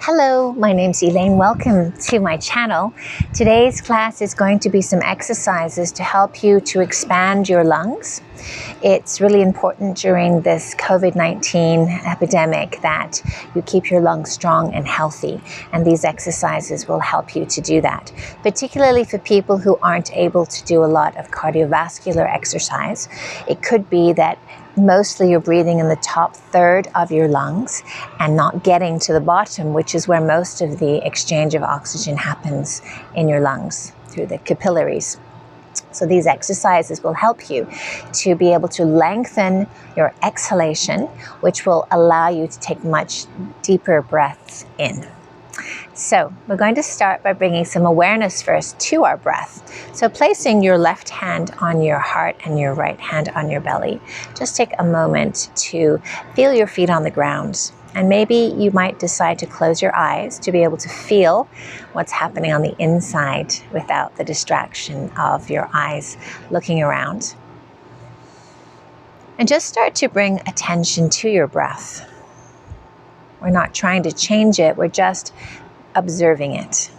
Hello, my name's Elaine. Welcome to my channel. Today's class is going to be some exercises to help you to expand your lungs. It's really important during this COVID-19 epidemic that you keep your lungs strong and healthy, and these exercises will help you to do that, particularly for people who aren't able to do a lot of cardiovascular exercise. It could be that mostly you're breathing in the top third of your lungs and not getting to the bottom, which is where most of the exchange of oxygen happens in your lungs through the capillaries. So these exercises will help you to be able to lengthen your exhalation, which will allow you to take much deeper breaths in. So we're going to start by bringing some awareness first to our breath. So placing your left hand on your heart and your right hand on your belly. Just take a moment to feel your feet on the ground. And maybe you might decide to close your eyes to be able to feel what's happening on the inside without the distraction of your eyes looking around. And just start to bring attention to your breath. We're not trying to change it, we're just observing it.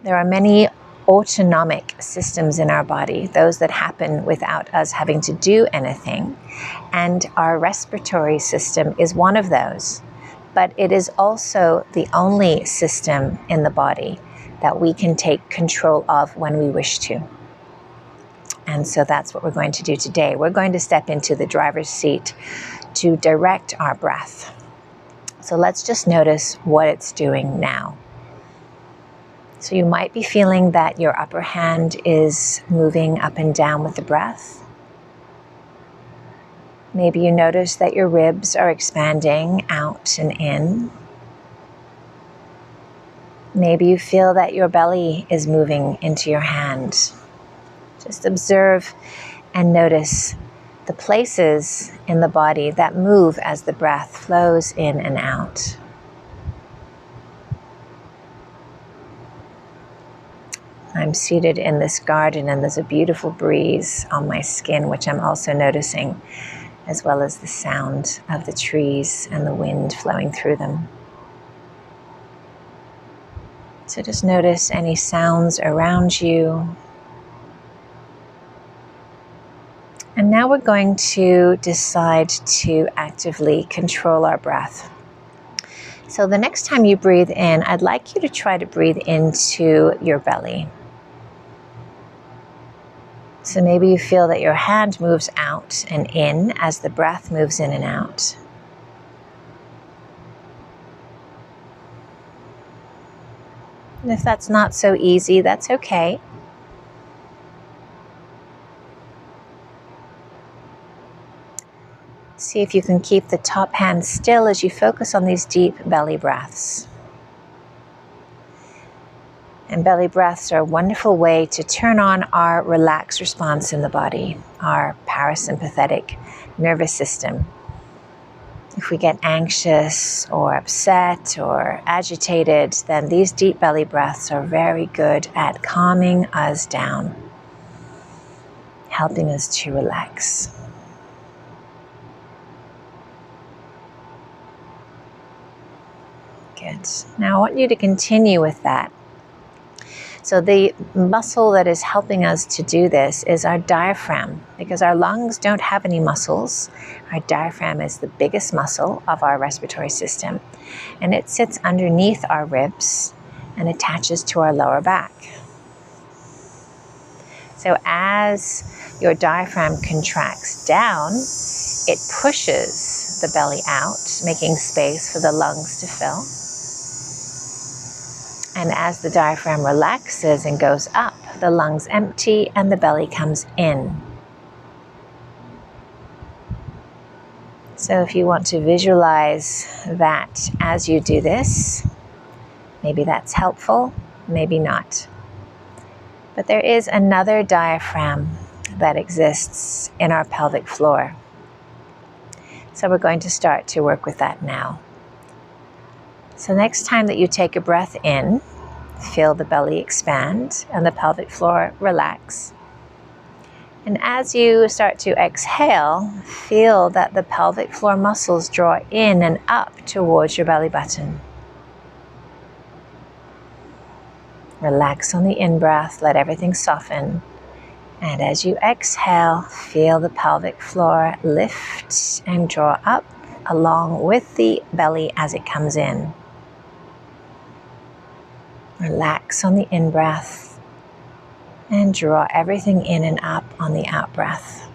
There are many autonomic systems in our body, those that happen without us having to do anything. And our respiratory system is one of those. But it is also the only system in the body that we can take control of when we wish to. And so that's what we're going to do today. We're going to step into the driver's seat to direct our breath. So let's just notice what it's doing now. So you might be feeling that your upper hand is moving up and down with the breath. Maybe you notice that your ribs are expanding out and in. Maybe you feel that your belly is moving into your hand. Just observe and notice the places in the body that move as the breath flows in and out. I'm seated in this garden and there's a beautiful breeze on my skin, which I'm also noticing, as well as the sound of the trees and the wind flowing through them. So just notice any sounds around you. And now we're going to decide to actively control our breath. So the next time you breathe in, I'd like you to try to breathe into your belly. So maybe you feel that your hand moves out and in as the breath moves in and out. And if that's not so easy, that's okay. See if you can keep the top hand still as you focus on these deep belly breaths. And belly breaths are a wonderful way to turn on our relaxed response in the body, our parasympathetic nervous system. If we get anxious or upset or agitated, then these deep belly breaths are very good at calming us down, helping us to relax. Good. Now I want you to continue with that. So the muscle that is helping us to do this is our diaphragm, because our lungs don't have any muscles. Our diaphragm is the biggest muscle of our respiratory system, and it sits underneath our ribs and attaches to our lower back. So as your diaphragm contracts down, it pushes the belly out, making space for the lungs to fill. And as the diaphragm relaxes and goes up, the lungs empty and the belly comes in. So if you want to visualize that as you do this, maybe that's helpful, maybe not. But there is another diaphragm that exists in our pelvic floor. So we're going to start to work with that now. So next time that you take a breath in, feel the belly expand and the pelvic floor relax. And as you start to exhale, feel that the pelvic floor muscles draw in and up towards your belly button. Relax on the in-breath, let everything soften. And as you exhale, feel the pelvic floor lift and draw up along with the belly as it comes in. Relax on the in-breath and draw everything in and up on the out-breath.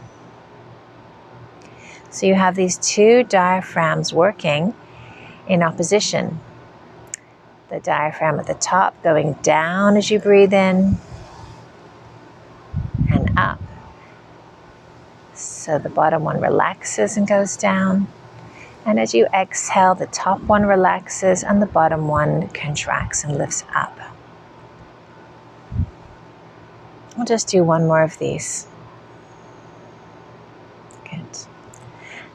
So you have these two diaphragms working in opposition. The diaphragm at the top going down as you breathe in and up. So the bottom one relaxes and goes down. And as you exhale, the top one relaxes and the bottom one contracts and lifts up. We'll just do one more of these. Good.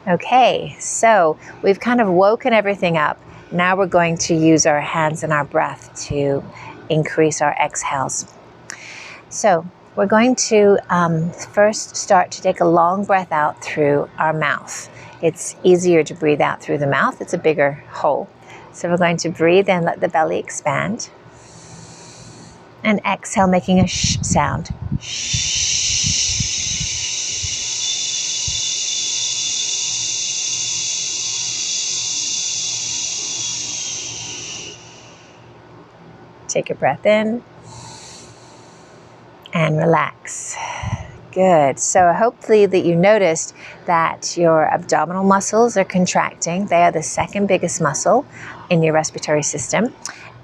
Okay, so we've kind of woken everything up. Now we're going to use our hands and our breath to increase our exhales. So we're going to first start to take a long breath out through our mouth. It's easier to breathe out through the mouth. It's a bigger hole. So we're going to breathe in, let the belly expand. And exhale, making a shh sound. Shh. Take a breath in and relax. Good. So hopefully that you noticed that your abdominal muscles are contracting. They are the second biggest muscle in your respiratory system.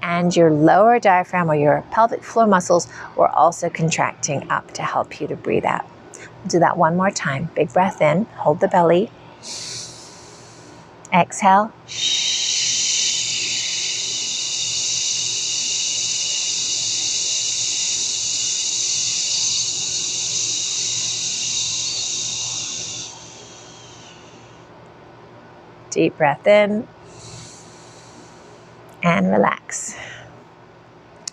And your lower diaphragm or your pelvic floor muscles were also contracting up to help you to breathe out. We'll do that one more time. Big breath in, hold the belly. Exhale. Deep breath in and relax.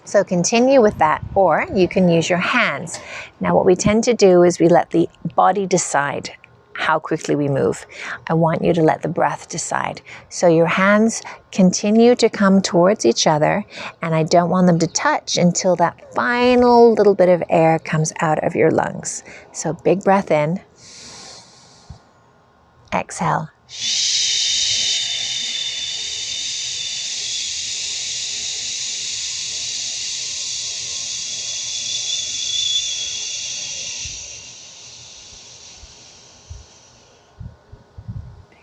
So continue with that, or you can use your hands. Now what we tend to do is we let the body decide how quickly we move. I want you to let the breath decide. So your hands continue to come towards each other, and I don't want them to touch until that final little bit of air comes out of your lungs. So big breath in, exhale.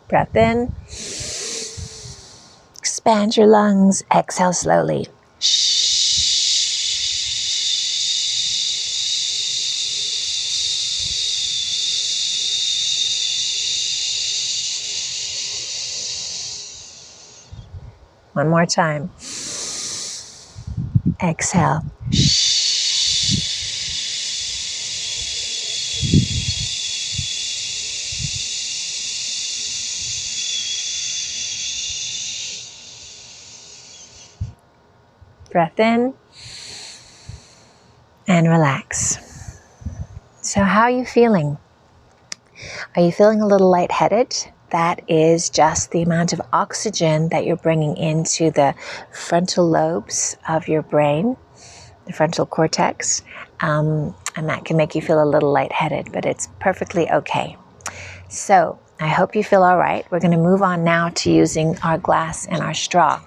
Breath in, expand your lungs, exhale slowly. One more time. Exhale. Breath in and relax. So how are you feeling? Are you feeling a little lightheaded? That is just the amount of oxygen that you're bringing into the frontal lobes of your brain, the frontal cortex, and that can make you feel a little lightheaded, but it's perfectly okay. So I hope you feel all right. We're going to move on now to using our glass and our straw.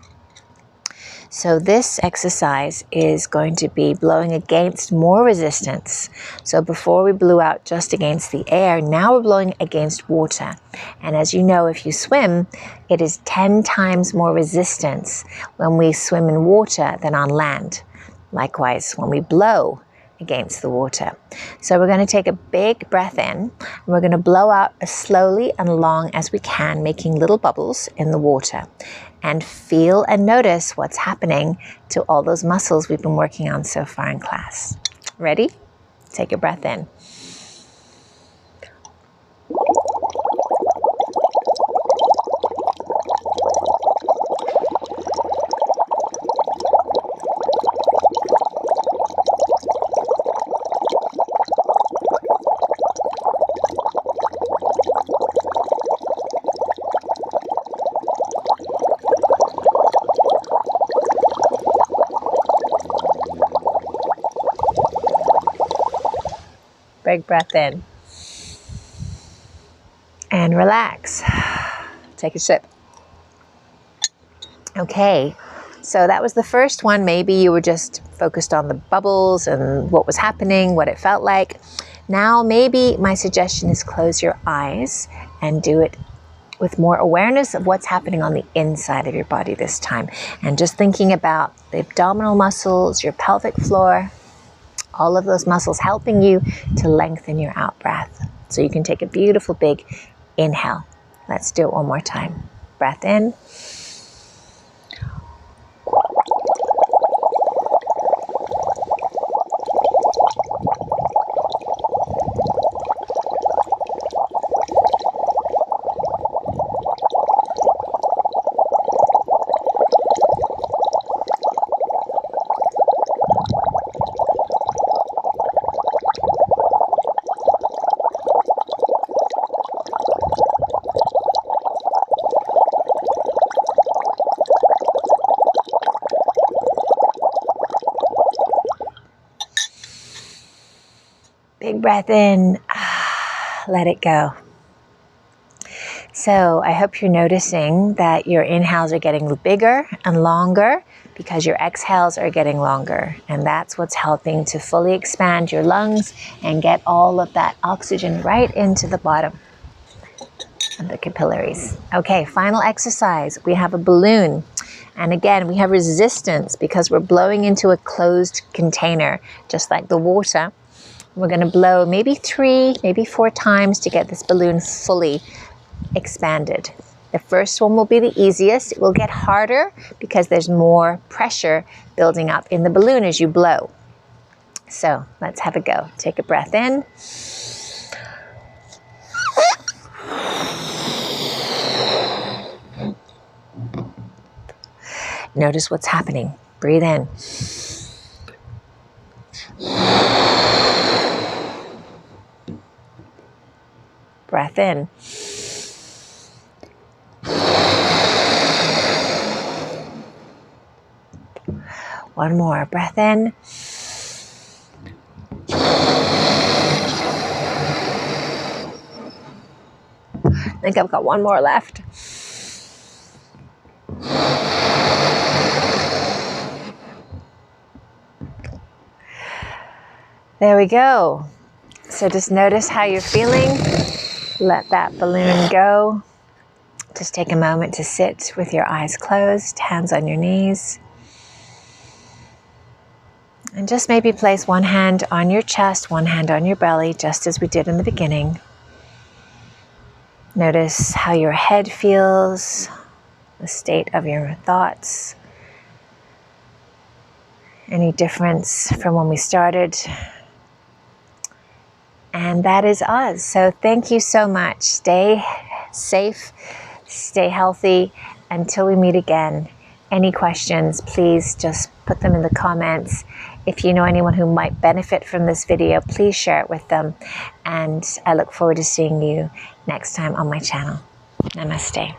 So this exercise is going to be blowing against more resistance. So before we blew out just against the air, now we're blowing against water. And as you know, if you swim, it is 10 times more resistance when we swim in water than on land. Likewise, when we blow against the water. So we're going to take a big breath in, and we're going to blow out as slowly and long as we can, making little bubbles in the water. And feel and notice what's happening to all those muscles we've been working on so far in class. Ready? Take a breath in. Big breath in. And relax. Take a sip. Okay, so that was the first one. Maybe you were just focused on the bubbles and what was happening, what it felt like. Now, maybe my suggestion is close your eyes and do it with more awareness of what's happening on the inside of your body this time. And just thinking about the abdominal muscles, your pelvic floor, all of those muscles helping you to lengthen your out breath. So you can take a beautiful big inhale. Let's do it one more time. Breath in. Big breath in, let it go. So I hope you're noticing that your inhales are getting bigger and longer because your exhales are getting longer. And that's what's helping to fully expand your lungs and get all of that oxygen right into the bottom of the capillaries. Okay, final exercise. We have a balloon. And again, we have resistance because we're blowing into a closed container, just like the water. We're going to blow maybe 3, maybe 4 times to get this balloon fully expanded. The first one will be the easiest. It will get harder because there's more pressure building up in the balloon as you blow. So let's have a go. Take a breath in. Notice what's happening. Breathe in. Breath in. One more. Breath in. I think I've got one more left. There we go. So just notice how you're feeling. Let that balloon go. Just take a moment to sit with your eyes closed, hands on your knees. And just maybe place one hand on your chest, one hand on your belly, just as we did in the beginning. Notice how your head feels, the state of your thoughts. Any difference from when we started? And that is us. So thank you so much. Stay safe, stay healthy until we meet again. Any questions, please just put them in the comments. If you know anyone who might benefit from this video, please share it with them. And I look forward to seeing you next time on my channel. Namaste.